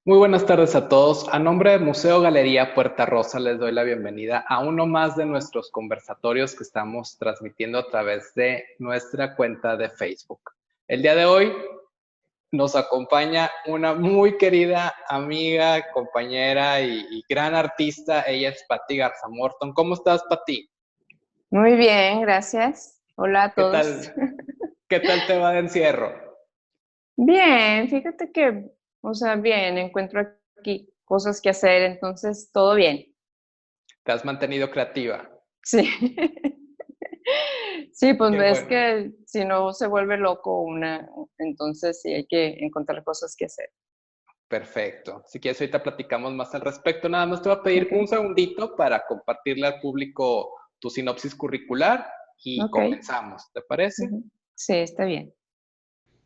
Muy buenas tardes a todos. A nombre de Museo Galería Puerta Rosa les doy la bienvenida a uno más de nuestros conversatorios que estamos transmitiendo a través de nuestra cuenta de Facebook. El día de hoy nos acompaña una muy querida amiga, compañera y gran artista. Ella es Patti Garza Morton. ¿Cómo estás, Patti? Muy bien, gracias. Hola a ¿Qué todos. tal? ¿Qué tal te va de encierro? Bien, fíjate que, bien, encuentro aquí cosas que hacer, entonces todo bien. ¿Te has mantenido creativa? Sí. Sí, pues Qué ves bueno. que si no se vuelve loco una, entonces sí hay que encontrar cosas que hacer. Perfecto. Si quieres, ahorita platicamos más al respecto. Nada más te voy a pedir Ok, un segundito para compartirle al público tu sinopsis curricular y ok. comenzamos. ¿Te parece? Ujú. Sí, está bien.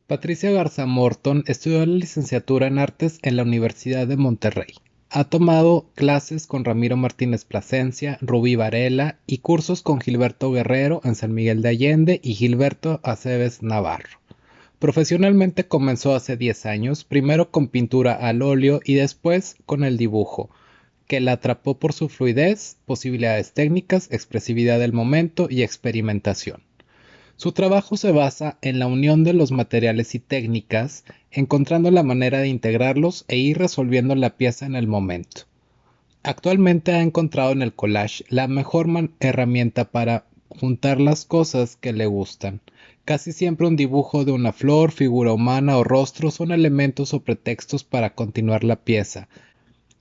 Patricia Garza Morton estudió la licenciatura en Artes en la Universidad de Monterrey. Ha tomado clases con Ramiro Martínez Plasencia, Rubí Varela y cursos con Gilberto Guerrero en San Miguel de Allende y Gilberto Aceves Navarro. Profesionalmente comenzó hace 10 años, primero con pintura al óleo y después con el dibujo, que la atrapó por su fluidez, posibilidades técnicas, expresividad del momento y experimentación. Su trabajo se basa en la unión de los materiales y técnicas, encontrando la manera de integrarlos e ir resolviendo la pieza en el momento. Actualmente ha encontrado en el collage la mejor herramienta para juntar las cosas que le gustan. Casi siempre un dibujo de una flor, figura humana o rostro son elementos o pretextos para continuar la pieza.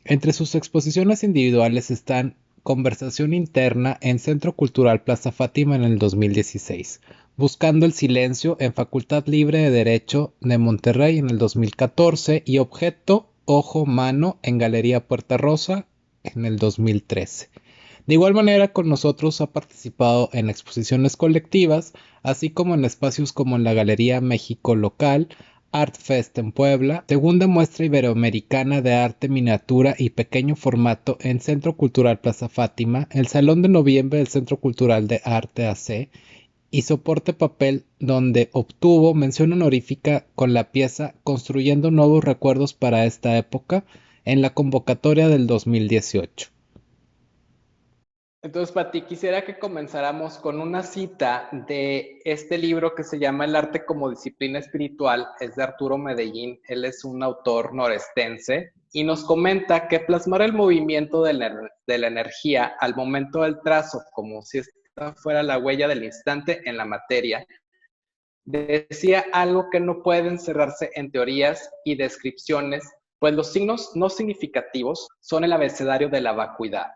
Entre sus exposiciones individuales están Conversación Interna en Centro Cultural Plaza Fátima en el 2016, Buscando el Silencio en Facultad Libre de Derecho de Monterrey en el 2014 y Objeto, Ojo, Mano en Galería Puerta Rosa en el 2013. De igual manera, con nosotros ha participado en exposiciones colectivas, así como en espacios como en la Galería México Local, Art Fest en Puebla, segunda muestra iberoamericana de arte miniatura y pequeño formato en Centro Cultural Plaza Fátima, el Salón de Noviembre del Centro Cultural de Arte AC y Soporte Papel, donde obtuvo mención honorífica con la pieza Construyendo Nuevos Recuerdos para esta época en la convocatoria del 2018. Entonces, Pati, quisiera que comenzáramos con una cita de este libro que se llama El arte como disciplina espiritual, es de Arturo Medellín, él es un autor norestense y nos comenta que plasmar el movimiento de la energía al momento del trazo, como si esta fuera la huella del instante en la materia, decía algo que no puede encerrarse en teorías y descripciones, pues los signos no significativos son el abecedario de la vacuidad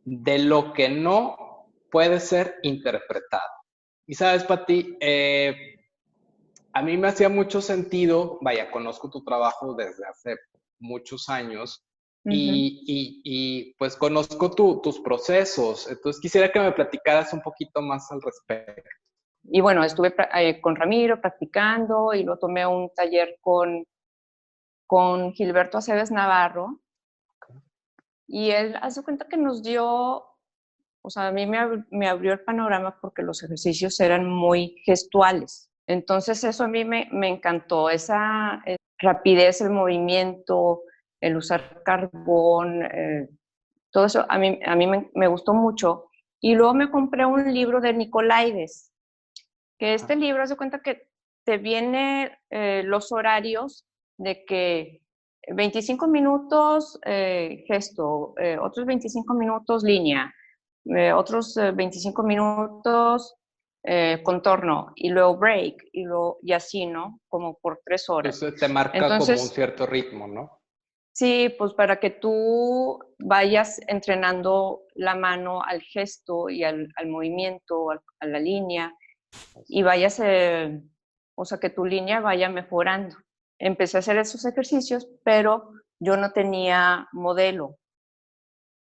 de lo que no puede ser interpretado. Y sabes, Pati, a mí me hacía mucho sentido, vaya, conozco tu trabajo desde hace muchos años Ujú. pues conozco tus procesos, entonces quisiera que me platicaras un poquito más al respecto. Y bueno, estuve con Ramiro practicando y lo tomé un taller con Gilberto Aceves Navarro. Y él hace cuenta que nos dio, a mí me abrió el panorama porque los ejercicios eran muy gestuales. Entonces eso a mí me encantó, esa rapidez, el movimiento, el usar carbón, todo eso a mí me gustó mucho. Y luego me compré un libro de Nicolaides, que este libro hace cuenta que te viene los horarios de que 25 minutos gesto, otros 25 minutos línea, otros 25 minutos contorno y luego break y así, ¿no? Como por 3 horas. Entonces te marca como un Entonces, cierto ritmo, ¿no? sí, pues para que tú vayas entrenando la mano al gesto y al movimiento, a la línea y vayas, que tu línea vaya mejorando. Empecé a hacer esos ejercicios, pero yo no tenía modelo,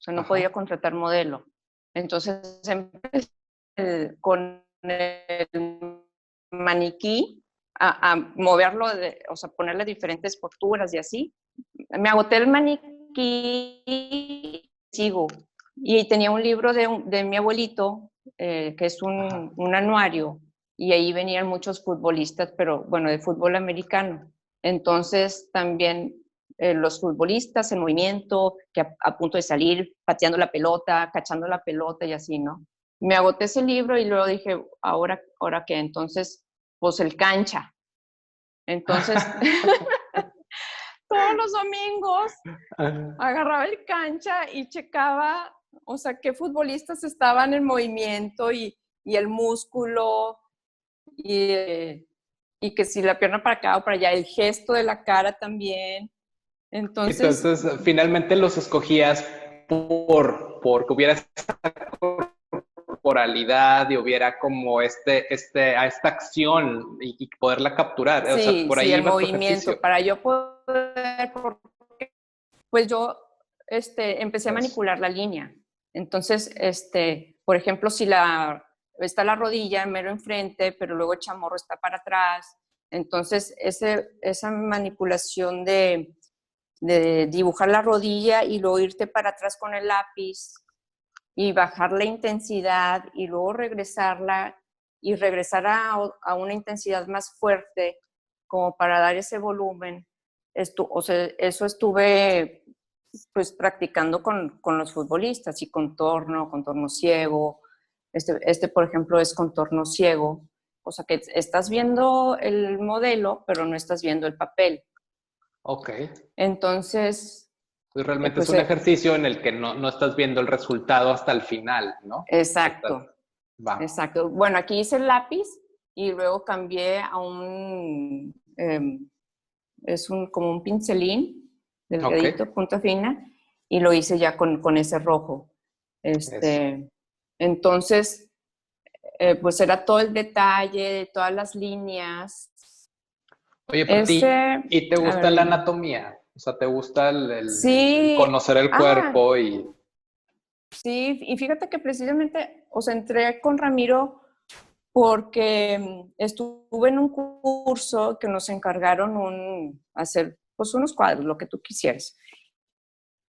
no podía Ajá. contratar modelo. Entonces empecé con el maniquí a moverlo, ponerle diferentes posturas y así. Me agoté el maniquí, sigo. Y tenía un libro de mi abuelito, que es Ajá. un anuario, y ahí venían muchos futbolistas, pero bueno, de fútbol americano. Entonces también los futbolistas en movimiento, que a punto de salir, pateando la pelota, cachando la pelota y así, ¿no? Me agoté ese libro y luego dije, ¿ahora qué? Entonces, pues el cancha. Entonces, todos los domingos agarraba el cancha y checaba, o sea, qué futbolistas estaban en movimiento y el músculo y que si la pierna para acá o para allá, el gesto de la cara también. Entonces, finalmente los escogías porque hubiera esta corporalidad y hubiera como esta acción y poderla capturar. Sí, o sea, por ahí el iba tu movimiento, ejercicio. para yo poder, pues yo empecé a Eso. manipular la línea. Entonces, por ejemplo, si está la rodilla mero enfrente, pero luego el chamorro está para atrás, entonces esa manipulación de dibujar la rodilla y luego irte para atrás con el lápiz y bajar la intensidad y luego regresarla y regresar a una intensidad más fuerte como para dar ese volumen. O sea, eso estuve pues practicando con los futbolistas y contorno ciego. Por ejemplo, es contorno ciego. O sea, que estás viendo el modelo, pero no estás viendo el papel. Ok. Entonces, Realmente es pues un ejercicio en el que no estás viendo el resultado hasta el final, ¿no? exacto, Va. exacto. Bueno, aquí hice el lápiz y luego cambié a como un pincelín, delgadito, Ok. punta fina, y lo hice ya con ese rojo. Eso. Entonces, pues era todo el detalle de todas las líneas. Oye, Pati, ¿y te A gusta ver, la dime. anatomía? O sea, ¿te gusta el Sí, conocer el cuerpo y... sí, y fíjate que precisamente, o sea, entré con Ramiro porque estuve en un curso que nos encargaron hacer pues unos cuadros, lo que tú quisieras.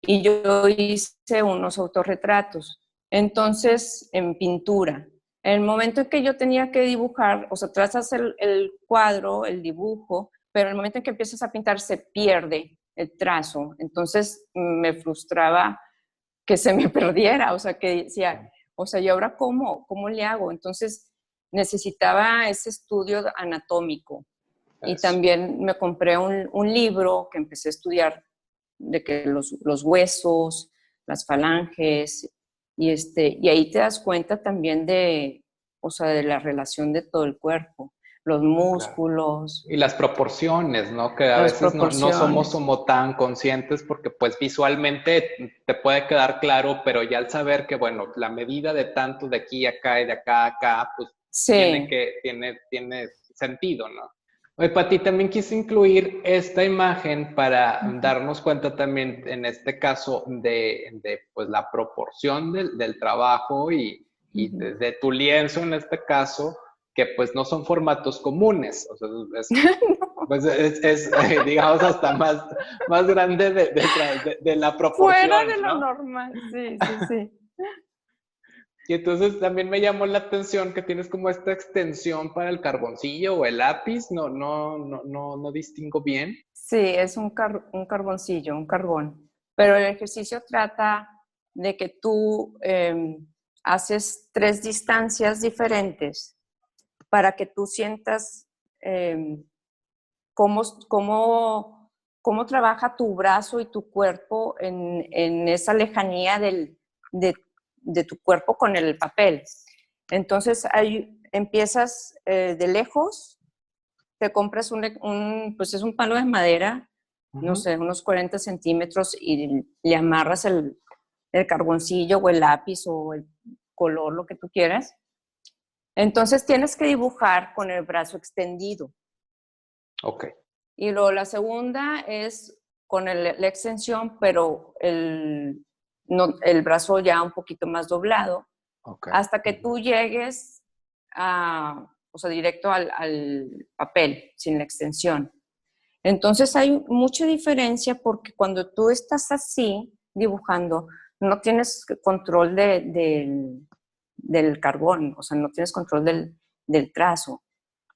Y yo hice unos autorretratos. Entonces, en pintura. En el momento en que yo tenía que dibujar, o sea, trazas el cuadro, el dibujo, pero en el momento en que empiezas a pintar se pierde el trazo. Entonces me frustraba que se me perdiera, o sea, que decía, o sea, ¿y ahora cómo le hago? Entonces necesitaba ese estudio anatómico. Y Eso. también me compré un libro que empecé a estudiar de que los huesos, las falanges, y ahí te das cuenta también o sea, de la relación de todo el cuerpo, los Claro. músculos, Y las proporciones, ¿no? Que a las veces no somos proporciones. como tan conscientes porque pues visualmente te puede quedar claro, pero ya al saber que, bueno, la medida de tanto de aquí a acá y de acá a acá, pues Sí. tiene sentido, ¿no? Oye, Pati, también quise incluir esta imagen para darnos cuenta también, en este caso, de pues, la proporción del trabajo y de tu lienzo, en este caso, que pues no son formatos comunes. O sea, pues digamos, hasta más grande de la Fuera proporción, de lo ¿no? normal, sí, sí, sí. Y entonces también me llamó la atención que tienes como esta extensión para el carboncillo o el lápiz, no distingo bien. Sí, es un carboncillo, un carbón. Pero el ejercicio trata de que tú haces 3 distancias diferentes para que tú sientas eh, cómo, cómo trabaja tu brazo y tu cuerpo en esa lejanía de tu cuerpo con el papel. Entonces ahí empiezas de lejos, te compras pues es un palo de madera, no sé, unos 40 centímetros y le amarras el carboncillo o el lápiz o el color, lo que tú quieras. Entonces tienes que dibujar con el brazo extendido. Ok. Y luego la segunda es con la extensión, pero no, el brazo ya un poquito más doblado, Okay. hasta que tú llegues o sea, directo al papel, sin la extensión. Entonces hay mucha diferencia porque cuando tú estás así dibujando, no tienes control del carbón, o sea, no tienes control del trazo.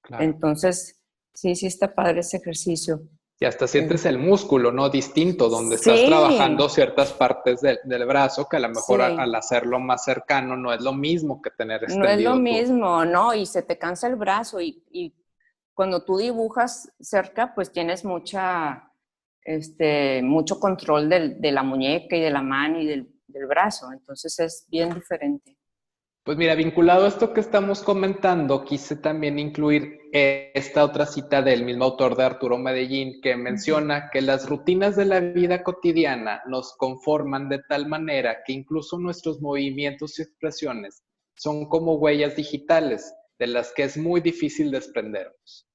Claro. Entonces, sí está padre ese ejercicio. Y hasta sientes el músculo, ¿no? Distinto, donde estás Sí, trabajando ciertas partes del brazo que a lo mejor al sí. hacerlo más cercano no es lo mismo que tener No es lo extendido tu... mismo, ¿no? Y se te cansa el brazo y cuando tú dibujas cerca, pues tienes mucho control de la muñeca y de la mano y del brazo. Entonces es bien diferente. Pues mira, vinculado a esto que estamos comentando, quise también incluir esta otra cita del mismo autor de Arturo Medellín que Ujú. menciona que las rutinas de la vida cotidiana nos conforman de tal manera que incluso nuestros movimientos y expresiones son como huellas digitales de las que es muy difícil desprendernos.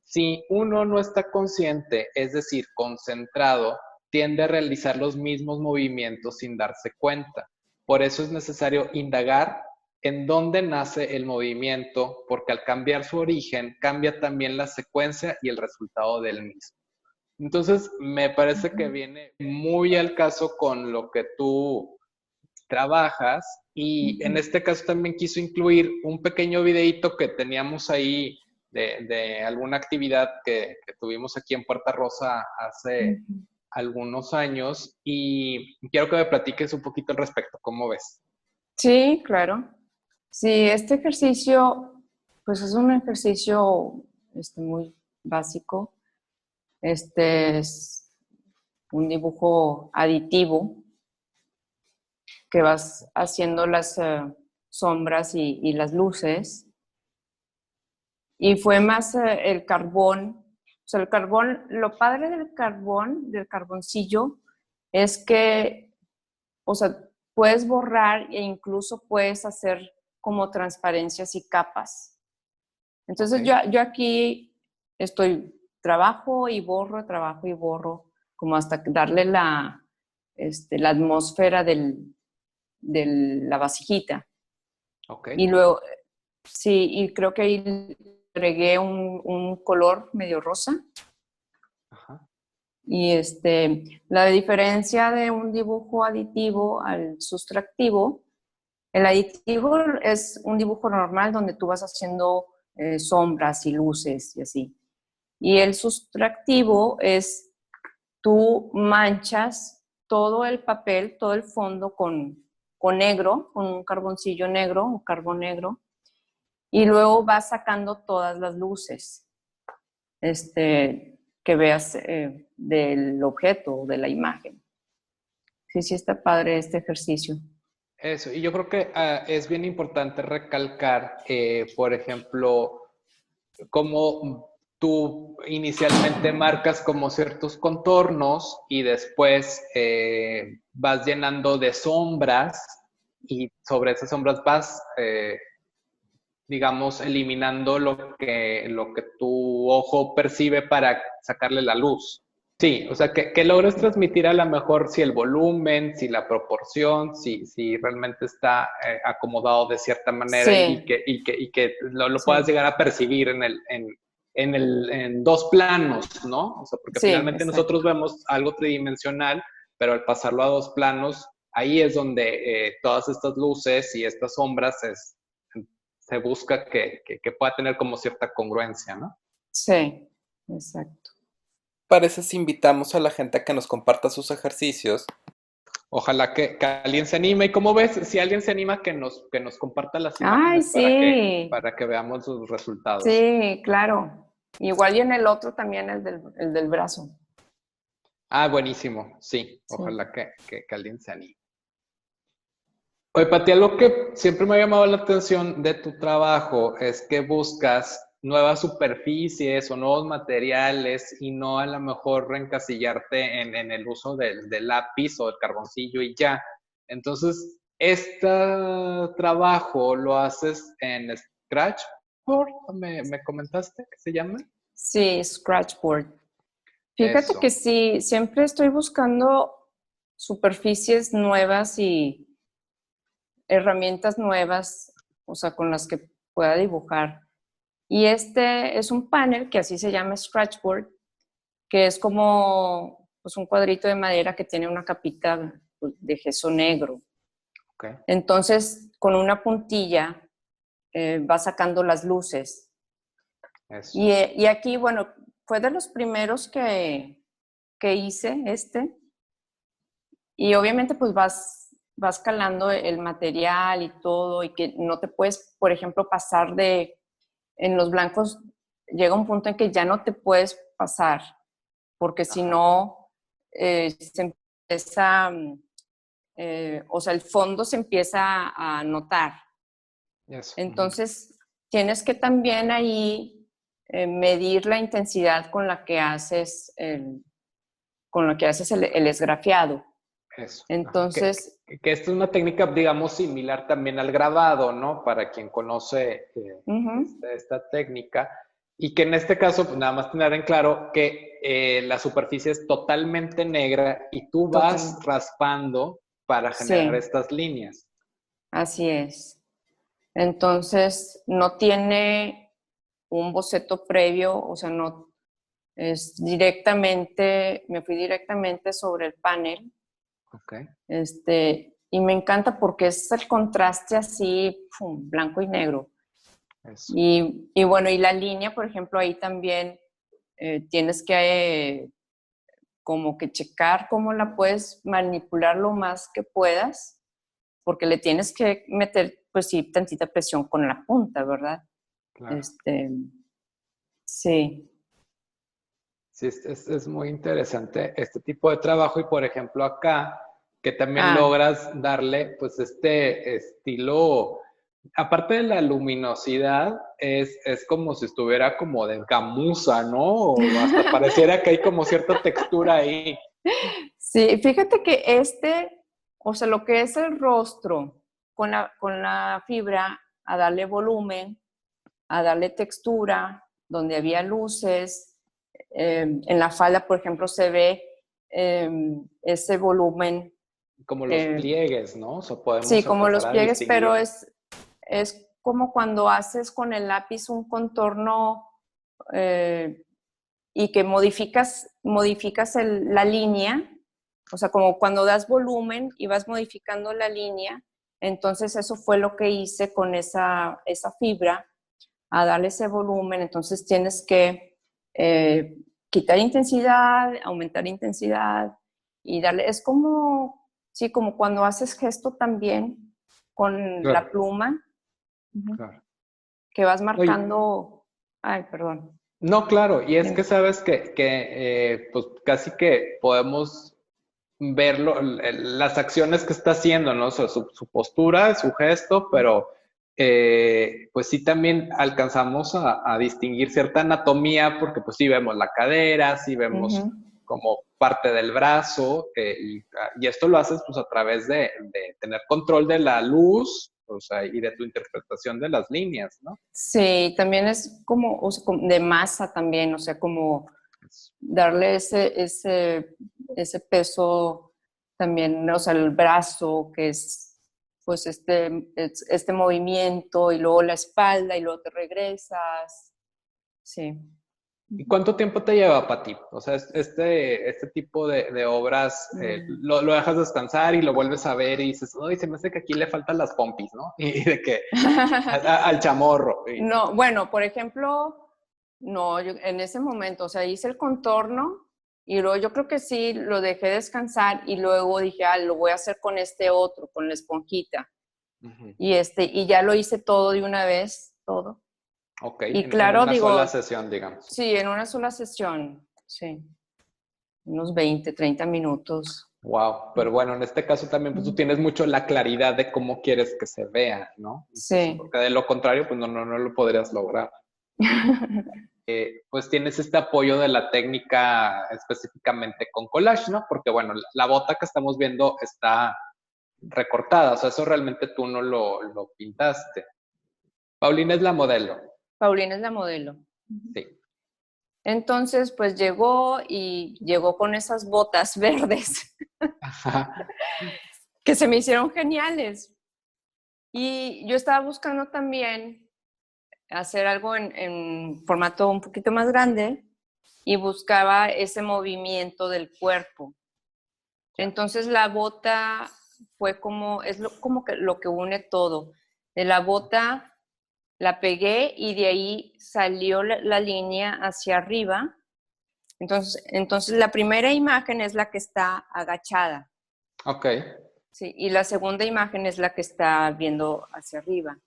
Si uno no está consciente, es decir, concentrado, tiende a realizar los mismos movimientos sin darse cuenta. Por eso es necesario indagar en dónde nace el movimiento, porque al cambiar su origen, cambia también la secuencia y el resultado del mismo. Entonces, me parece que viene muy al caso con lo que tú trabajas y en Ujú. este caso también quiso incluir un pequeño videíto que teníamos ahí de alguna actividad que tuvimos aquí en Puerta Rosa hace Ujú. algunos años y quiero que me platiques un poquito al respecto, ¿cómo ves? Sí, claro. Sí, este ejercicio, pues es un ejercicio muy básico. Este es un dibujo aditivo que vas haciendo las sombras y las luces. Y fue más el carbón. O sea, el carbón, lo padre del carbón, del carboncillo, es que, o sea, puedes borrar e incluso puedes hacer como transparencias y capas. Ok. Entonces yo aquí estoy, trabajo y borro, como hasta darle la atmósfera de la vasijita. Ok. Y luego, sí, y creo que ahí le agregué un color medio rosa. Ajá. Y la diferencia de un dibujo aditivo al sustractivo, el aditivo es un dibujo normal donde tú vas haciendo sombras y luces y así. Y el sustractivo es tú manchas todo el papel, todo el fondo con negro, con un carboncillo negro, un carbón negro, y luego vas sacando todas las luces que veas del objeto o de la imagen. Sí, sí está padre este ejercicio. Eso, y yo creo que es bien importante recalcar, por ejemplo, cómo tú inicialmente marcas como ciertos contornos y después vas llenando de sombras y sobre esas sombras vas, digamos, eliminando lo que tu ojo percibe para sacarle la luz. Sí, o sea, que logres transmitir a lo mejor si el volumen, si la proporción, si realmente está acomodado de cierta manera Sí, y que lo puedas sí, llegar a percibir en dos planos, ¿no? O sea, porque sí, finalmente nosotros exacto. vemos algo tridimensional, pero al pasarlo a dos planos, ahí es donde todas estas luces y estas sombras se busca que pueda tener como cierta congruencia, ¿no? Sí, exacto. Parece si invitamos a la gente a que nos comparta sus ejercicios. Ojalá que alguien se anime. Y como ves, si alguien se anima, que nos comparta las Ay, imágenes sí, para que veamos sus resultados. sí, claro. Igual y en el otro también el del brazo. Ah, buenísimo. Sí, Sí. ojalá que alguien se anime. Oye, Pati, algo que siempre me ha llamado la atención de tu trabajo es que buscas nuevas superficies o nuevos materiales y no a lo mejor reencasillarte en el uso del lápiz o el carboncillo y ya. Entonces, este trabajo lo haces en Scratchboard, me comentaste que se llama? Sí, scratchboard. Fíjate que Eso. sí, siempre estoy buscando superficies nuevas y herramientas nuevas, o sea, con las que pueda dibujar. Y este es un panel que así se llama scratchboard, que es como pues, un cuadrito de madera que tiene una capita pues, de gesso negro. Ok. Entonces, con una puntilla va sacando las luces. Eso. Y aquí, bueno, fue de los primeros que hice y obviamente pues vas calando el material y todo y que no te puedes, por ejemplo, pasar en los blancos, llega un punto en que ya no te puedes pasar, porque si no, se empieza, o sea, el fondo se empieza a notar. Eso. Entonces, tienes que también ahí medir la intensidad con la que haces el esgrafiado. Eso. Entonces, que esta es una técnica, digamos, similar también al grabado, ¿no? Para quien conoce esta técnica. Y que en este caso, pues nada más tener en claro que la superficie es totalmente negra y tú vas raspando para generar estas líneas. Así es. Entonces, no tiene un boceto previo, o sea, no es directamente, me fui directamente sobre el panel. Okay. Y me encanta porque es el contraste así, pum, blanco y negro. Eso. Y bueno, y la línea, por ejemplo, ahí también tienes que como que checar cómo la puedes manipular lo más que puedas, porque le tienes que meter, pues sí, tantita presión con la punta, ¿verdad? Claro. Sí. Sí, es muy interesante este tipo de trabajo y por ejemplo acá, que también logras darle pues este estilo, aparte de la luminosidad, es como si estuviera como de gamuza, ¿no? O hasta pareciera que hay como cierta textura ahí. Sí, fíjate que o sea, lo que es el rostro con la fibra, a darle volumen, a darle textura, donde había luces, en la falda, por ejemplo, se ve ese volumen. Como los pliegues, ¿no? O sea, podemos Sí, como los empezar a pliegues, distinguir. pero es como cuando haces con el lápiz un contorno y que modificas la línea, o sea, como cuando das volumen y vas modificando la línea, entonces eso fue lo que hice con esa fibra, a darle ese volumen, entonces tienes que quitar intensidad, aumentar intensidad y darle, es como, sí, como cuando haces gesto también con la pluma, claro. que vas marcando, ay, perdón. No, claro, y es que sabes que pues casi que podemos ver las acciones que está haciendo, ¿no? O sea, su postura, su gesto, pero pues sí también alcanzamos a distinguir cierta anatomía, porque pues sí vemos la cadera, sí vemos como parte del brazo, y esto lo haces pues a través de tener control de la luz, o sea, y de tu interpretación de las líneas, ¿no? Sí, también es como, o sea, como de masa también, o sea, como darle ese peso también, o sea, el brazo, que es pues este movimiento, y luego la espalda, y luego te regresas. Sí. ¿Y cuánto tiempo te lleva, Pati? O sea, este tipo de obras, lo dejas descansar y lo vuelves a ver y dices, ay, se me hace que aquí le faltan las pompis, ¿no? Y de que al chamorro. No, bueno, por ejemplo, no, yo en ese momento, o sea, hice el contorno y luego yo creo que sí, lo dejé descansar y luego dije, lo voy a hacer con este otro, con la esponjita. Y ya lo hice todo de una vez, todo. Ok, y claro, en una sola sesión, digamos. Sí, en una sola sesión, sí. Unos 20, 30 minutos. Wow, pero bueno, en este caso también pues tú tienes mucho la claridad de cómo quieres que se vea, ¿no? Sí. Porque de lo contrario, pues no lo podrías lograr. Pues tienes este apoyo de la técnica específicamente con collage, ¿no? Porque bueno, la bota que estamos viendo está recortada, o sea, eso realmente tú no lo pintaste. Paulina es la modelo. Paulina es la modelo. Sí. Entonces, pues llegó con esas botas verdes que se me hicieron geniales. Y yo estaba buscando también hacer algo en formato un poquito más grande y buscaba ese movimiento del cuerpo. Entonces la bota fue como que lo que une todo. De la bota la pegué y de ahí salió la línea hacia arriba Entonces la primera imagen es la que está agachada. Ok. Sí, y la segunda imagen es la que está viendo hacia arriba.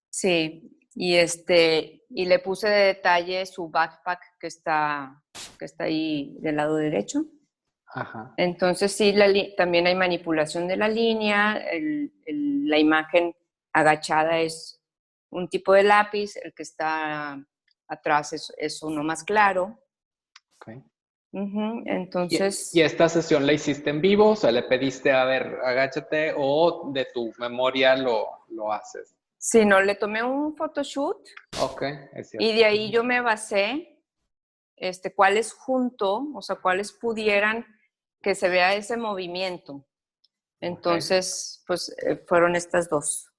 Sí, y le puse de detalle su backpack que está ahí del lado derecho. Ajá. Entonces sí, también hay manipulación de la línea, la imagen agachada es un tipo de lápiz, el que está atrás es uno más claro. Ok. Entonces, ¿Y esta sesión la hiciste en vivo? O sea, ¿le pediste, a ver, agáchate o de tu memoria lo haces? sí, no, le tomé un photoshoot. Ok, es cierto. Y de ahí yo me basé, cuáles junto, o sea, cuáles pudieran que se vea ese movimiento. Entonces, pues fueron estas dos.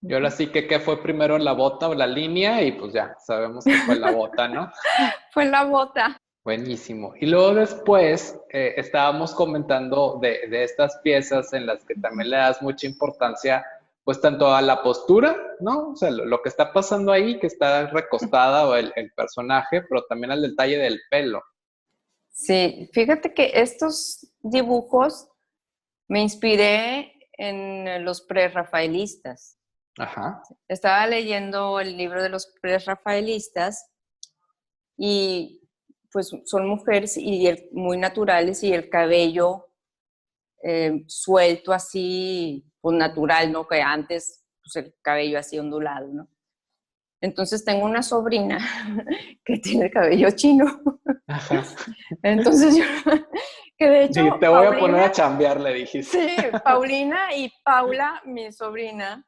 Y ahora sí que, ¿qué fue primero, la bota o la línea? Y pues ya, sabemos que fue la bota, ¿no? Fue la bota. Buenísimo. Y luego después estábamos comentando de estas piezas en las que también le das mucha importancia, pues tanto a la postura, ¿no? O sea, lo que está pasando ahí, que está recostada o el personaje, pero también al detalle del pelo. Sí, fíjate que estos dibujos me inspiré en los prerrafaelistas. Ajá. Estaba leyendo el libro de los prerrafaelistas y pues son mujeres muy naturales y el cabello suelto así, pues natural, ¿no? Que antes pues el cabello así ondulado, ¿no? Entonces tengo una sobrina que tiene el cabello chino. Ajá. Entonces yo, que de hecho, Sí, te voy a poner a chambear, le dijiste. sí, Paulina y Paula, mi sobrina,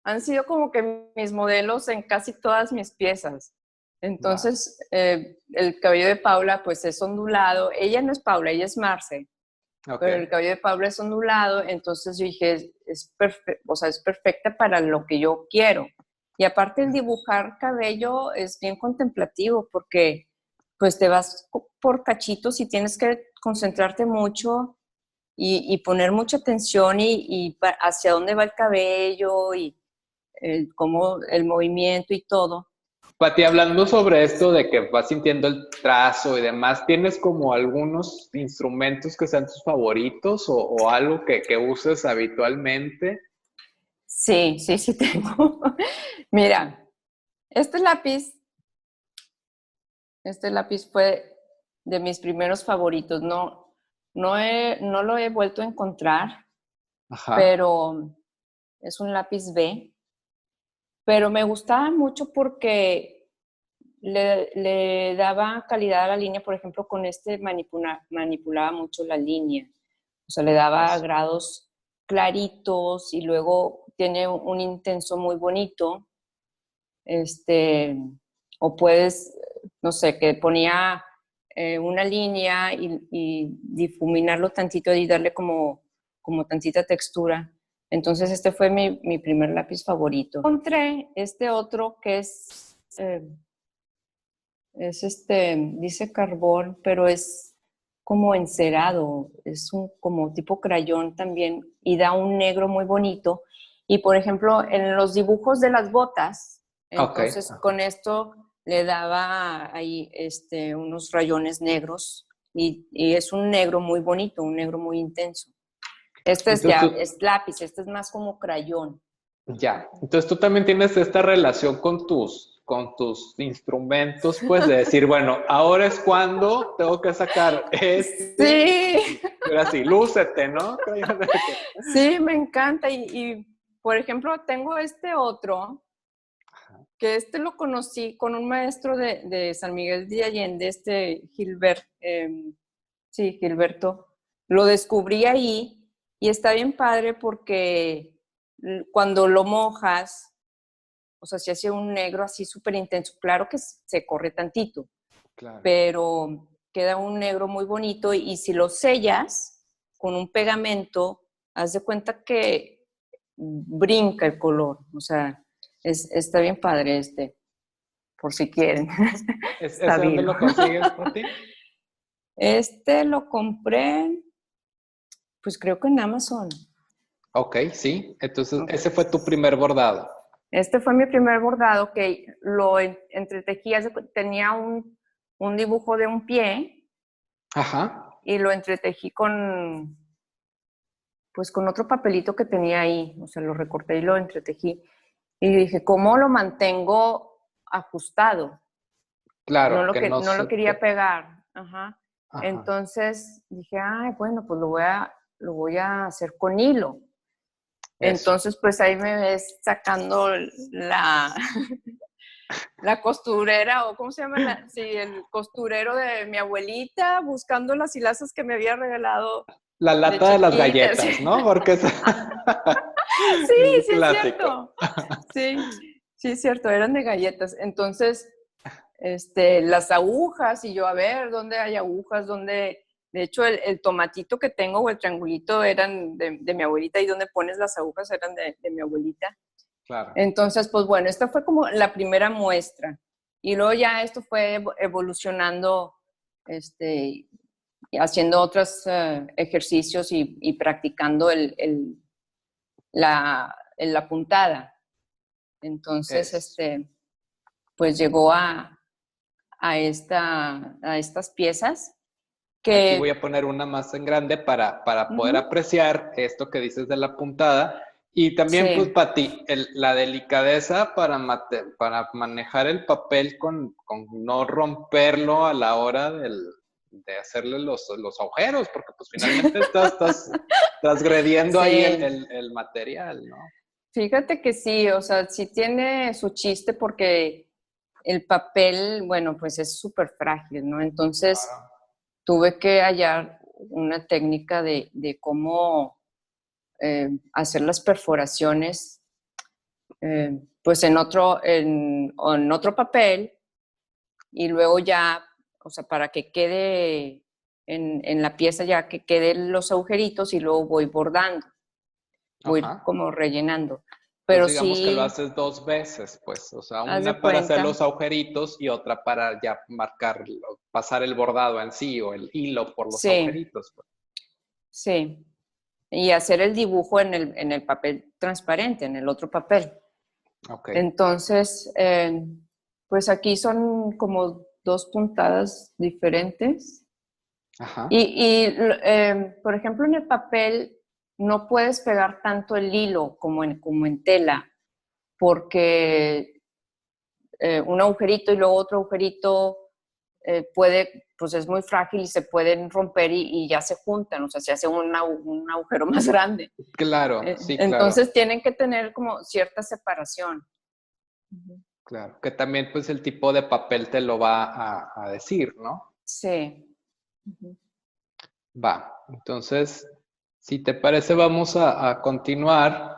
han sido como que mis modelos en casi todas mis piezas. Entonces, el cabello de Paula pues es ondulado. Ella no es Paula, ella es Marce. Ok. Pero el cabello de Paula es ondulado, entonces yo dije, es perfecta para lo que yo quiero. Y aparte el dibujar cabello es bien contemplativo porque pues te vas por cachitos y tienes que concentrarte mucho y poner mucha atención y hacia dónde va el cabello y cómo el movimiento y todo. Pati, hablando sobre esto de que vas sintiendo el trazo y demás, ¿tienes como algunos instrumentos que sean tus favoritos o algo que uses habitualmente? Sí, sí, sí tengo. Mira, este lápiz fue de mis primeros favoritos. No lo he vuelto a encontrar, Ajá. pero es un lápiz B. Pero me gustaba mucho porque le daba calidad a la línea. Por ejemplo, con este manipulaba mucho la línea. O sea, le daba grados claritos y luego tiene un intenso muy bonito. O puedes, no sé, que ponía una línea y difuminarlo tantito y darle como tantita textura. Entonces este fue mi primer lápiz favorito. Encontré este otro que dice carbón, pero es como encerado, es como tipo crayón también y da un negro muy bonito. Y por ejemplo, en los dibujos de las botas, Ok. entonces con esto le daba ahí unos rayones negros y es un negro muy bonito, un negro muy intenso. Este Entonces es lápiz, este es más como crayón. entonces tú también tienes esta relación con tus instrumentos, pues de decir, bueno, ahora es cuando tengo que sacar Sí, y ahora sí, lúcete, ¿no? sí, me encanta. Por ejemplo, tengo este otro, que lo conocí con un maestro de San Miguel de Allende, sí, Gilberto. Lo descubrí ahí y está bien padre porque cuando lo mojas, o sea, se hace un negro así súper intenso. Claro que se corre tantito, Claro. pero queda un negro muy bonito y si lo sellas con un pegamento, haz de cuenta que brinca el color. O sea, está bien padre por si quieren. Está ¿Ese dónde vivo. lo consigues, Pati? Lo compré, pues creo que en Amazon. Ok, sí. Entonces, Ok. ese fue tu primer bordado. Este fue mi primer bordado que lo entretejí. Tenía un dibujo de un pie. Ajá. Y lo entretejí con otro papelito que tenía ahí. O sea, lo recorté y lo entretejí. Y dije, ¿cómo lo mantengo ajustado? Claro, que no No se lo quería te... pegar. Ajá. Ajá. Entonces dije, ay, bueno, pues lo voy a hacer con hilo. Eso. Entonces, pues ahí me ves sacando la costurera, o ¿cómo se llama? Sí, el costurero de mi abuelita, buscando las hilazas que me había regalado La de lata de las chiquita. Sí, galletas, ¿no? Porque es, sí, es sí es clásico. cierto. Sí, sí es cierto, eran de galletas. Entonces, las agujas, y yo, a ver, ¿dónde hay agujas? ¿Dónde? De hecho, el tomatito que tengo o el triangulito eran de mi abuelita, y donde pones las agujas eran de mi abuelita. Claro. Entonces, pues bueno, esta fue como la primera muestra. Y luego ya esto fue evolucionando, haciendo otros ejercicios y practicando la puntada. Entonces, Es. pues llegó a estas piezas Aquí voy que... a poner una más en grande para poder apreciar esto que dices de la puntada. Y también, pues, Sí, Pati, la delicadeza para manejar el papel con no romperlo a la hora de hacerle los agujeros, porque pues finalmente estás transgrediendo ahí sí. el material, ¿no? Fíjate que sí, o sea, sí tiene su chiste porque el papel, bueno, pues es súper frágil, ¿no? Entonces Claro. tuve que hallar una técnica de cómo hacer las perforaciones, pues en otro papel, y luego ya, o sea, para que quede en la pieza, ya que queden los agujeritos, y luego voy bordando, voy Ajá. como rellenando. Entonces Pero digamos que lo sí, haces dos veces, pues, o sea, haz de una para hacer cuenta, los agujeritos y otra para ya marcar, pasar el bordado en sí o el hilo por los sí, agujeritos, pues. sí. Y hacer el dibujo en el papel transparente, en el otro papel. Ok. Entonces, pues aquí son como dos puntadas diferentes. Ajá. Por ejemplo, en el papel no puedes pegar tanto el hilo como en tela, porque un agujerito y luego otro agujerito pues es muy frágil y se pueden romper y ya se juntan, o sea, se hace un agujero más grande. Claro, sí, claro, Entonces tienen que tener como cierta separación. claro. Que también pues el tipo de papel te lo va a decir, ¿no? Sí. Ujú. Va. Entonces, si te parece, vamos a continuar.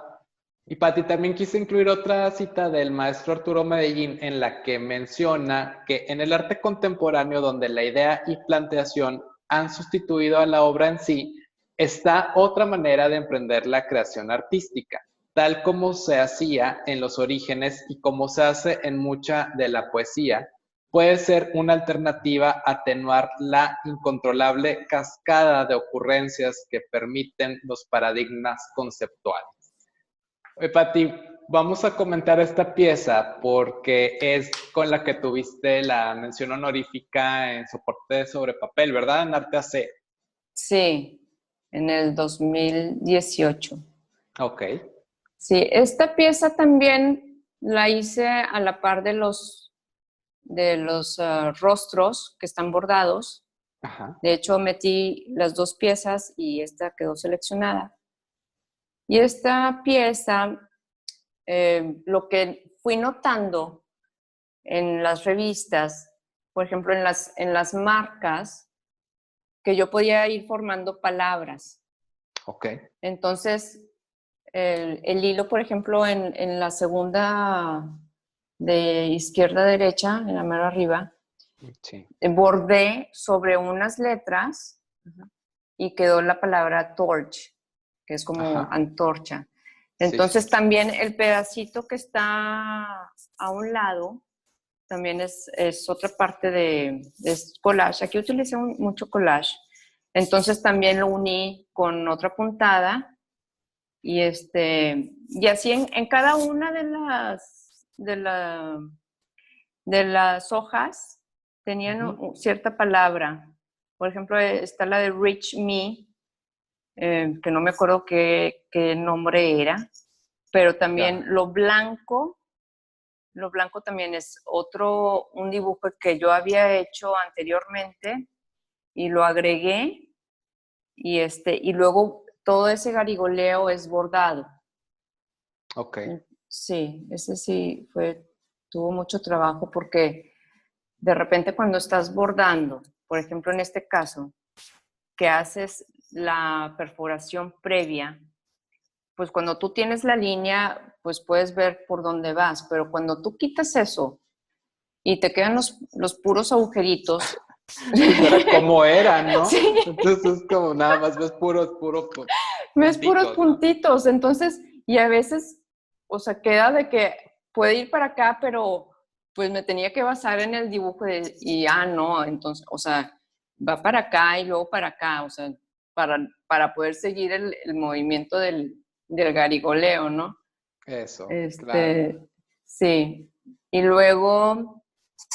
Y Pati, también quise incluir otra cita del maestro Arturo Medellín en la que menciona que en el arte contemporáneo, donde la idea y planteación han sustituido a la obra en sí, está otra manera de emprender la creación artística, tal como se hacía en los orígenes y como se hace en mucha de la poesía. Puede ser una alternativa a atenuar la incontrolable cascada de ocurrencias que permiten los paradigmas conceptuales. Pati, vamos a comentar esta pieza porque es con la que tuviste la mención honorífica en soporte sobre papel, ¿verdad? En Arte AC. Sí, en el 2018. Ok. Sí, esta pieza también la hice a la par de los rostros que están bordados. Ajá. De hecho, metí las dos piezas y esta quedó seleccionada. Y esta pieza, lo que fui notando en las revistas, por ejemplo, en las marcas, que yo podía ir formando palabras. Ok. Entonces, el hilo, por ejemplo, en la segunda de izquierda a derecha, en la mano arriba, Sí. bordé sobre unas letras y quedó la palabra torch, que es como Ajá. antorcha. Sí, sí. Entonces también el pedacito que está a un lado también es otra parte de collage. Aquí utilicé mucho collage. Entonces también lo uní con otra puntada y y así en cada una de las hojas tenían cierta palabra. Por ejemplo, está la de Reach Me, que no me acuerdo qué nombre era, pero también lo blanco también es un dibujo que yo había hecho anteriormente y lo agregué y luego todo ese garigoleo es bordado. Ok. Sí, ese sí tuvo mucho trabajo porque de repente cuando estás bordando, por ejemplo en este caso, que haces la perforación previa, pues cuando tú tienes la línea, pues puedes ver por dónde vas, pero cuando tú quitas eso y te quedan los puros agujeritos. Pues era como eran, ¿no? Sí. Entonces es como nada más ves puros Ves puros ¿no? puntitos, entonces, y a veces, o sea, queda de que puede ir para acá, pero pues me tenía que basar en el dibujo no, entonces, o sea, va para acá y luego para acá, o sea, para poder seguir el movimiento del garigoleo, ¿no? Eso, claro. Sí. Y luego,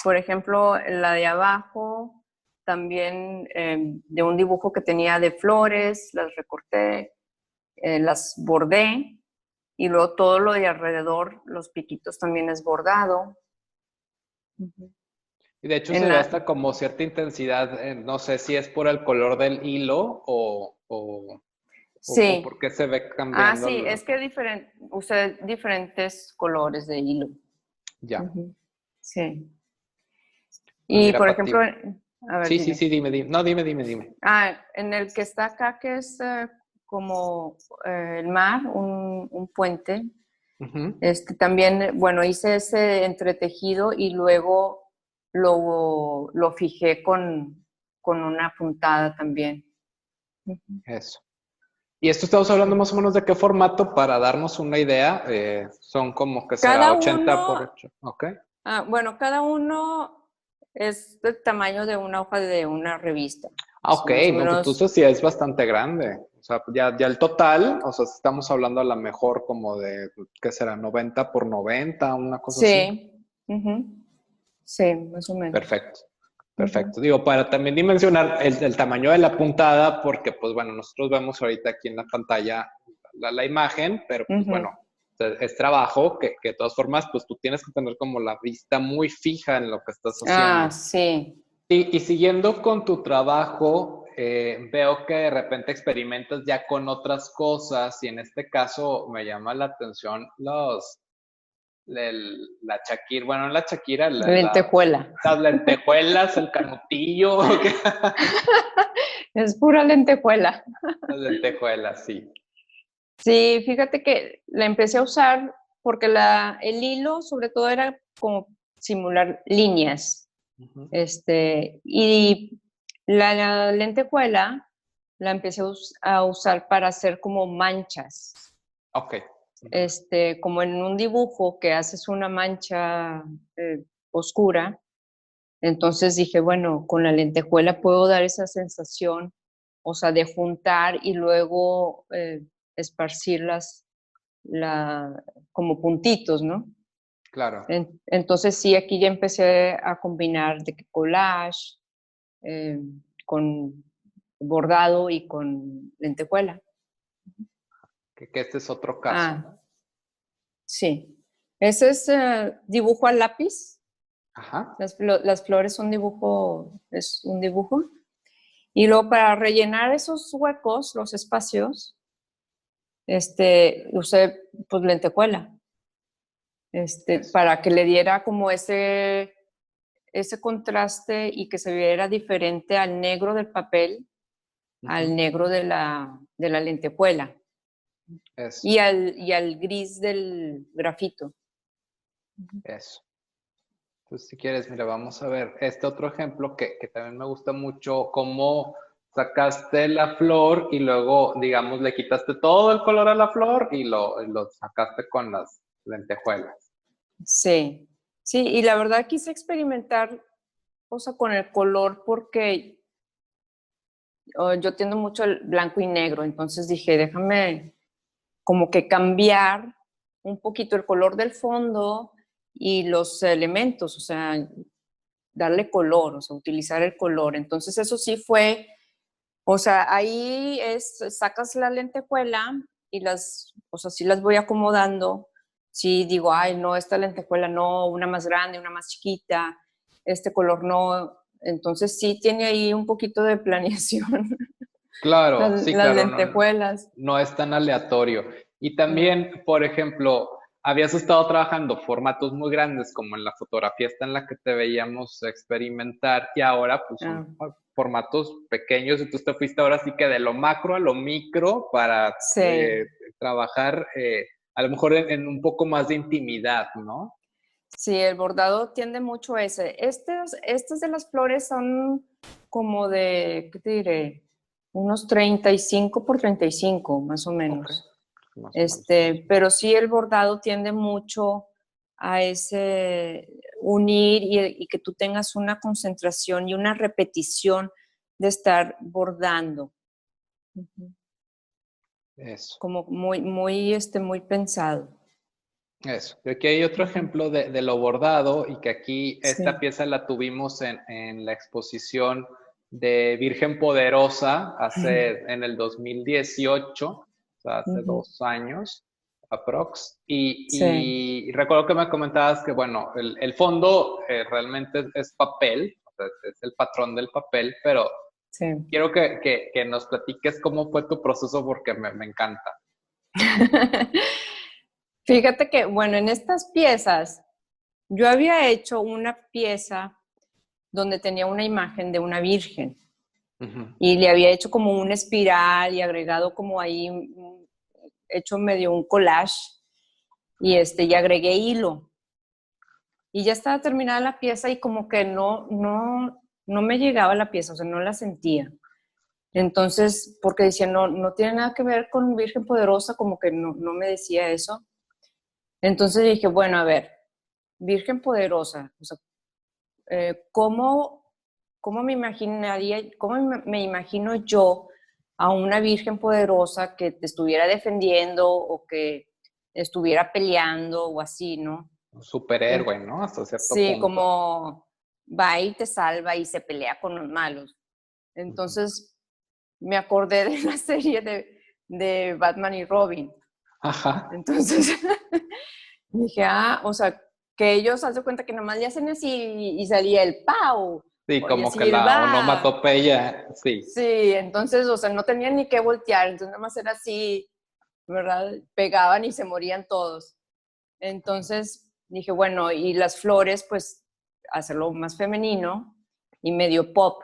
por ejemplo, la de abajo, también de un dibujo que tenía de flores, las recorté, las bordé, y luego todo lo de alrededor, los piquitos también es bordado. Y de hecho se ve hasta como cierta intensidad, no sé si es por el color del hilo o Sí. por qué se ve cambiando. Sí, es que usé diferentes colores de hilo. Ya. Sí. Pues Y mira, por Pati. ejemplo, a ver, Sí, dime. No, dime. en el que está acá, que es como el mar, un puente, también, bueno, hice ese entretejido y luego lo fijé con una puntada también. Eso. Y esto estamos hablando más o menos de qué formato para darnos una idea. Son como que será Cada 80 por uno, 8. Ok. bueno, cada uno es del tamaño de una hoja de una revista. Ok, Más o no, pues menos. entonces sí es bastante grande. O sea, ya el total, o sea, estamos hablando a lo mejor como de, ¿qué será? 90 por 90, una cosa así. Sí, sí, más o menos. Perfecto. Digo, para también dimensionar el tamaño de la puntada, porque pues bueno, nosotros vemos ahorita aquí en la pantalla la imagen, pero pues bueno, es trabajo que de todas formas, pues tú tienes que tener como la vista muy fija en lo que estás haciendo. Sí. Y siguiendo con tu trabajo, veo que de repente experimentas ya con otras cosas y en este caso me llama la atención la Shakira, bueno, la Shakira, Lentejuela. las lentejuelas, el canutillo, Es pura lentejuela. las lentejuelas, sí. Sí, fíjate que la empecé a usar porque el hilo sobre todo era como simular líneas. Y la lentejuela la empecé a usar para hacer como manchas. Ok. Como en un dibujo que haces una mancha oscura. Entonces dije, bueno, con la lentejuela puedo dar esa sensación, o sea, de juntar y luego esparcirlas como puntitos, ¿no? Claro. Entonces sí, aquí ya empecé a combinar de collage con bordado y con lentejuela. Que este es otro caso. Sí. Ese es dibujo a lápiz. Ajá. Las flores es un dibujo. Y luego para rellenar esos huecos, los espacios, usé pues lentejuela, para que le diera como ese contraste y que se viera diferente al negro del papel, al negro de la lentejuela y al gris del grafito. Eso. Entonces, si quieres, mira, vamos a ver este otro ejemplo que también me gusta mucho, cómo sacaste la flor y luego, digamos, le quitaste todo el color a la flor y lo sacaste con las lentejuelas. Sí, y la verdad quise experimentar, o sea, con el color porque yo tiendo mucho el blanco y negro, entonces dije, déjame como que cambiar un poquito el color del fondo y los elementos, o sea, darle color, o sea, utilizar el color. Entonces eso sí fue, o sea, ahí sacas la lentejuela y o sea, sí las voy acomodando. Sí digo, ay, no, esta lentejuela no, una más grande, una más chiquita, este color no. Entonces sí tiene ahí un poquito de planeación Claro, sí, las claro, no, lentejuelas. no es tan aleatorio. Y No. también, por ejemplo, habías estado trabajando formatos muy grandes, como en la fotografía esta en la que te veíamos experimentar, y ahora pues Ah, son formatos pequeños, entonces te fuiste ahora sí que de lo macro a lo micro para sí, trabajar a lo mejor en un poco más de intimidad, ¿no? sí, el bordado tiende mucho a ese. Estas de las flores son como de, ¿qué te diré? Unos 35 por 35, más o Ok, menos. más o menos. Pero sí el bordado tiende mucho a ese unir y que tú tengas una concentración y una repetición de estar bordando. Ujú. Eso. Como muy pensado. Eso. Y aquí hay otro Ujú. ejemplo de lo bordado y que aquí esta Sí. pieza la tuvimos en la exposición de Virgen Poderosa en el 2018, o sea, hace Ujú. 2 años, aprox. Sí. Y recuerdo que me comentabas que, bueno, el fondo realmente es papel, o sea, es el patrón del papel, pero Sí. quiero que nos platiques cómo fue tu proceso porque me encanta. Fíjate que, bueno, en estas piezas, yo había hecho una pieza donde tenía una imagen de una virgen Ujú. y le había hecho como una espiral y agregado como ahí, hecho medio un collage y agregué hilo. Y ya estaba terminada la pieza y como que no me llegaba la pieza, o sea, no la sentía. Entonces, porque decía, no tiene nada que ver con Virgen Poderosa, como que no me decía eso. Entonces dije, bueno, a ver, Virgen Poderosa, o sea, ¿cómo me imaginaría, cómo me imagino yo a una Virgen Poderosa que te estuviera defendiendo o que estuviera peleando o así, ¿no? Un superhéroe, ¿no? Hasta cierto Sí, punto. como va y te salva y se pelea con los malos. Ujú. Entonces me acordé de la serie de Batman y Robin. Ajá. Entonces dije, o sea, que ellos haz de cuenta que nomás le hacen así y salía el Pau, Sí, o y como que así el la va. onomatopeya, sí. Sí, entonces, o sea, no tenían ni que voltear, entonces nada más era así, ¿verdad? Pegaban y se morían todos. Entonces dije, bueno, y las flores, pues hacerlo más femenino y medio pop.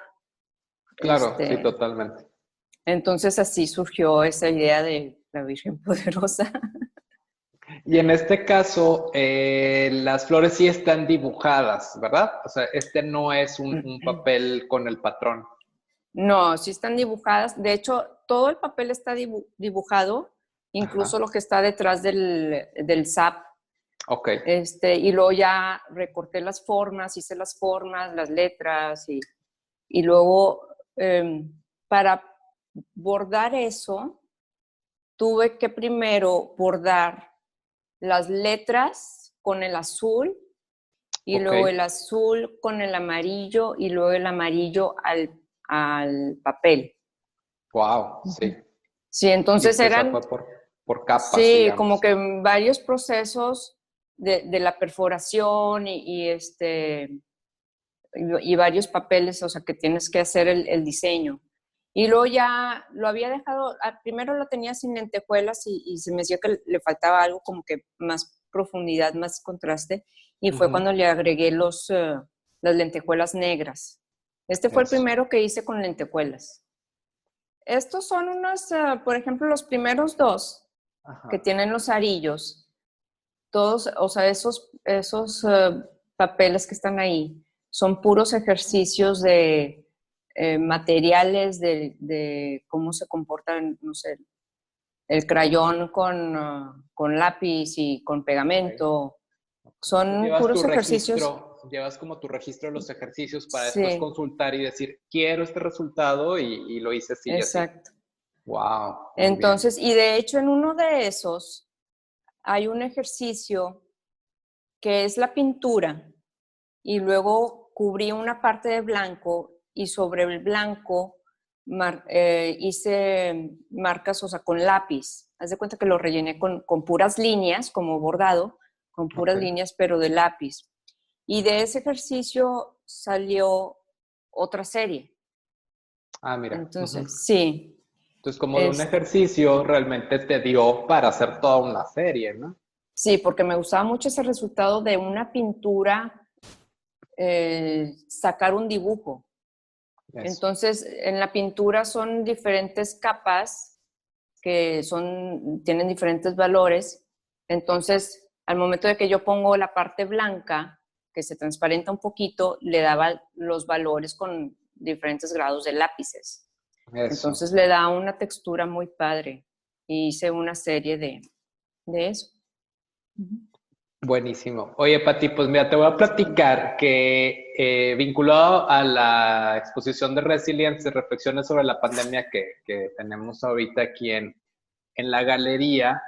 Claro, sí, Este, totalmente. entonces así surgió esa idea de la Virgen Poderosa. Y en este caso, las flores sí están dibujadas, ¿verdad? O sea, este no es un papel con el patrón. No, sí están dibujadas. De hecho, todo el papel está dibujado, incluso Ajá. lo que está detrás del SAP. Ok. Y luego ya recorté las formas, hice las formas, las letras y luego para bordar eso, tuve que primero bordar las letras con el azul y Ok. luego el azul con el amarillo y luego el amarillo al papel. Wow, sí. Ujú. Sí, entonces Viste, esa eran, fue por capas, sí, como digamos. que varios procesos de la perforación y varios papeles, o sea, que tienes que hacer el diseño. Y luego ya lo había dejado, primero lo tenía sin lentejuelas y se me decía que le faltaba algo como que más profundidad, más contraste, y fue Ujú. cuando le agregué las lentejuelas negras. Este fue el Eso. primero que hice con lentejuelas. Estos son por ejemplo, los primeros dos que Ajá. tienen los arillos, todos, o sea, esos papeles que están ahí son puros ejercicios de materiales, de cómo se comportan, no sé, el crayón con lápiz y con Ok. pegamento. Entonces, Son puros ejercicios. llevas como tu registro de los ejercicios para después Sí, consultar y decir, quiero este resultado y lo hice así y así. exacto. Wow, muy bien. Entonces, y de hecho en uno de esos hay un ejercicio que es la pintura y luego cubrí una parte de blanco y sobre el blanco hice marcas, o sea, con lápiz. Haz de cuenta que lo rellené con puras líneas, como bordado, con puras líneas, pero de lápiz. Y de ese ejercicio salió otra serie. Ah, mira. Entonces, sí. Entonces, como de un ejercicio realmente te dio para hacer toda una serie, ¿no? Sí, porque me gustaba mucho ese resultado de una pintura, sacar un dibujo. Eso. Entonces, en la pintura son diferentes capas que tienen diferentes valores. Entonces, al momento de que yo pongo la parte blanca, que se transparenta un poquito, le daba los valores con diferentes grados de lápices. Eso. Entonces le da una textura muy padre. Y hice una serie de eso. Buenísimo. Oye, Pati, pues mira, te voy a platicar que vinculado a la exposición de Resilience, reflexiones sobre la pandemia que tenemos ahorita aquí en la galería,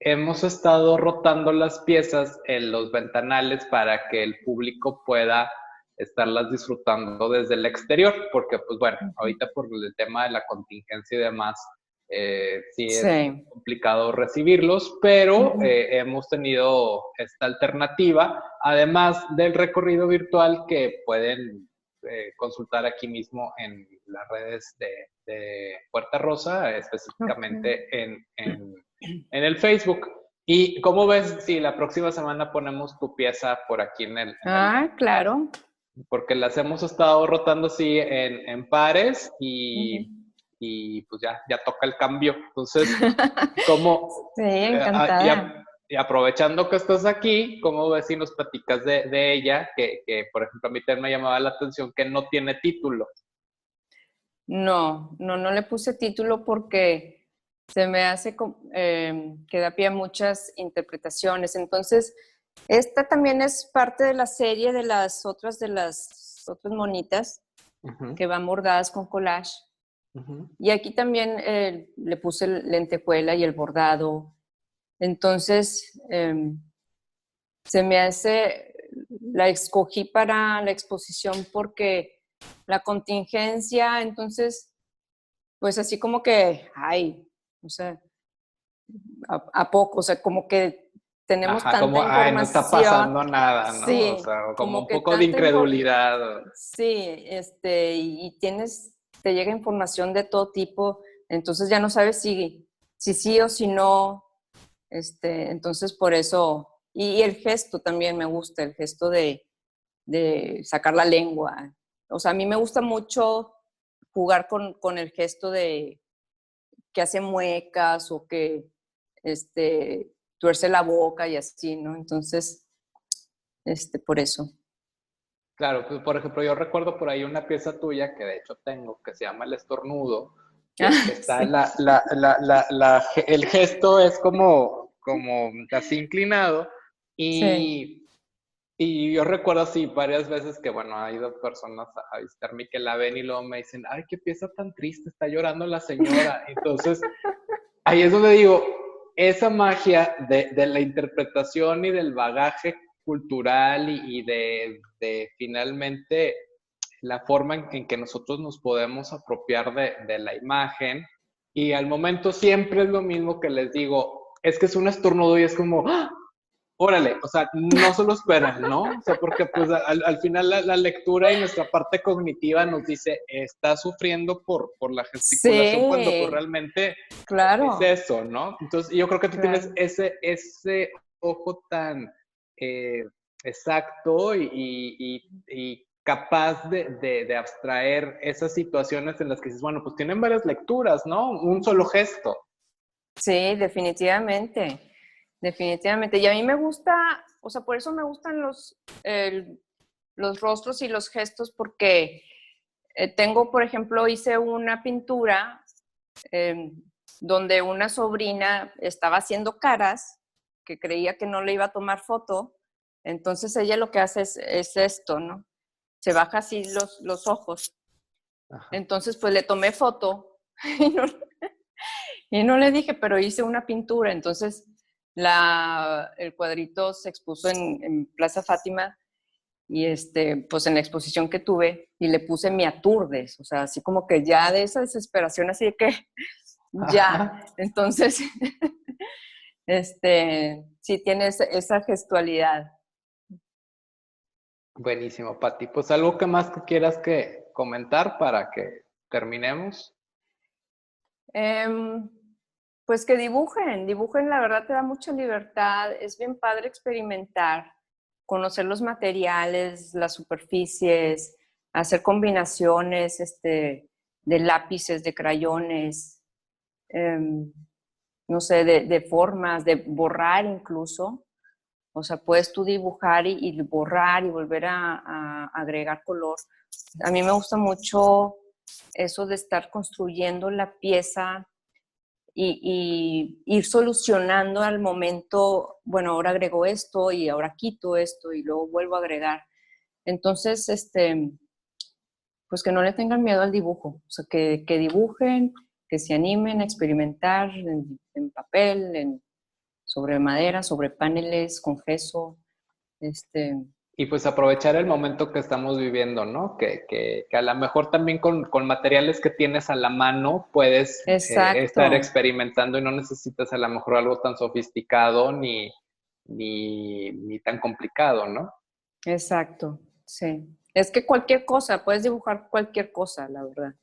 hemos estado rotando las piezas en los ventanales para que el público pueda estarlas disfrutando desde el exterior, porque pues bueno, ahorita por el tema de la contingencia y demás, sí es complicado recibirlos, pero hemos tenido esta alternativa, además del recorrido virtual que pueden consultar aquí mismo en las redes de Puerta Rosa, específicamente en el Facebook. ¿Y cómo ves si la próxima semana ponemos tu pieza por aquí en el... claro. Porque las hemos estado rotando así en pares y pues ya toca el cambio. Entonces, ¿cómo? Sí, encantada. Y aprovechando que estás aquí, ¿cómo ves si nos platicas de ella? Que, por ejemplo, a mí también me llamaba la atención que no tiene título. No le puse título porque se me hace que da pie a muchas interpretaciones. Entonces, esta también es parte de la serie de las otras monitas que van bordadas con collage. Y aquí también le puse lentejuela y el bordado. Entonces, se me hace, la escogí para la exposición porque la contingencia, entonces, pues así como que, o sea, ¿a poco? O sea, como que tenemos tanta información. No está pasando nada, ¿no? Sí, o sea, como un poco de incredulidad. Sí, y te llega información de todo tipo, entonces ya no sabes si sí o si no, entonces por eso, y el gesto también me gusta, el gesto de sacar la lengua. O sea, a mí me gusta mucho jugar con el gesto de que hace muecas o que tuerce la boca y así, ¿no? Entonces, por eso. Claro, pues por ejemplo, yo recuerdo por ahí una pieza tuya que de hecho tengo, que se llama El Estornudo, que está sí. el gesto es como así inclinado y yo recuerdo así varias veces que, bueno, ha ido personas a visitarme y que la ven y luego me dicen, ay, qué pieza tan triste, está llorando la señora. Entonces, ahí es donde digo, esa magia de la interpretación y del bagaje cultural y de finalmente la forma en que nosotros nos podemos apropiar de la imagen. Y al momento siempre es lo mismo que les digo, es que es un estornudo y es como, ¡ah! Órale, o sea, no se lo esperan, ¿no? O sea, porque pues al final la lectura y nuestra parte cognitiva nos dice, está sufriendo por la gesticulación, cuando pues realmente es eso, ¿no? Entonces, yo creo que tú tienes ese ojo tan exacto y capaz de abstraer esas situaciones en las que dices, bueno, pues tienen varias lecturas, ¿no? Un solo gesto. Sí, definitivamente. Definitivamente. Y a mí me gusta, o sea, por eso me gustan los rostros y los gestos, porque tengo, por ejemplo, hice una pintura donde una sobrina estaba haciendo caras, que creía que no le iba a tomar foto, entonces ella lo que hace es esto, ¿no? Se baja así los ojos. Ajá. Entonces, pues le tomé foto y no le dije, pero hice una pintura, entonces el cuadrito se expuso en Plaza Fátima pues en la exposición que tuve, y le puse me aturdes, o sea, así como que ya de esa desesperación, así de que ya, entonces, sí tiene esa gestualidad. Buenísimo, Pati. Pues algo que más que quieras que comentar para que terminemos. Pues que dibujen, la verdad te da mucha libertad, es bien padre experimentar, conocer los materiales, las superficies, hacer combinaciones de lápices, de crayones, no sé, de formas, de borrar incluso. O sea, puedes tú dibujar y borrar y volver a agregar color. A mí me gusta mucho eso de estar construyendo la pieza y ir solucionando al momento, bueno, ahora agrego esto y ahora quito esto y luego vuelvo a agregar. Entonces, pues que no le tengan miedo al dibujo, o sea, que dibujen, que se animen a experimentar en papel, sobre madera, sobre paneles, con gesso. Y pues aprovechar el momento que estamos viviendo, ¿no? Que a lo mejor también con materiales que tienes a la mano puedes estar Exacto, experimentando y no necesitas a lo mejor algo tan sofisticado ni tan complicado, ¿no? exacto, sí. Es que cualquier cosa, puedes dibujar cualquier cosa, la verdad.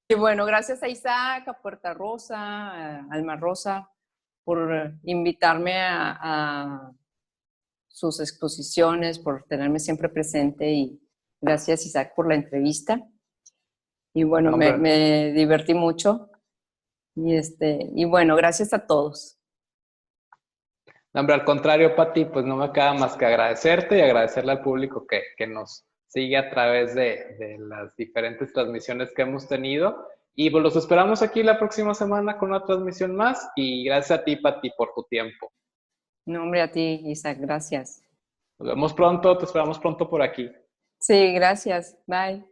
Y bueno, gracias a Isaac, a Puerta Rosa, a Alma Rosa, por invitarme a sus exposiciones, por tenerme siempre presente y gracias Isaac por la entrevista. Y bueno, No, hombre, me divertí mucho y bueno, gracias a todos. no, hombre, al contrario, Pati, pues no me queda más que agradecerte y agradecerle al público que nos sigue a través de las diferentes transmisiones que hemos tenido. Y pues los esperamos aquí la próxima semana con una transmisión más. Y gracias a ti, Pati, por tu tiempo. No, hombre, a ti, Isaac, gracias. Nos vemos pronto, te esperamos pronto por aquí. Sí, gracias. Bye.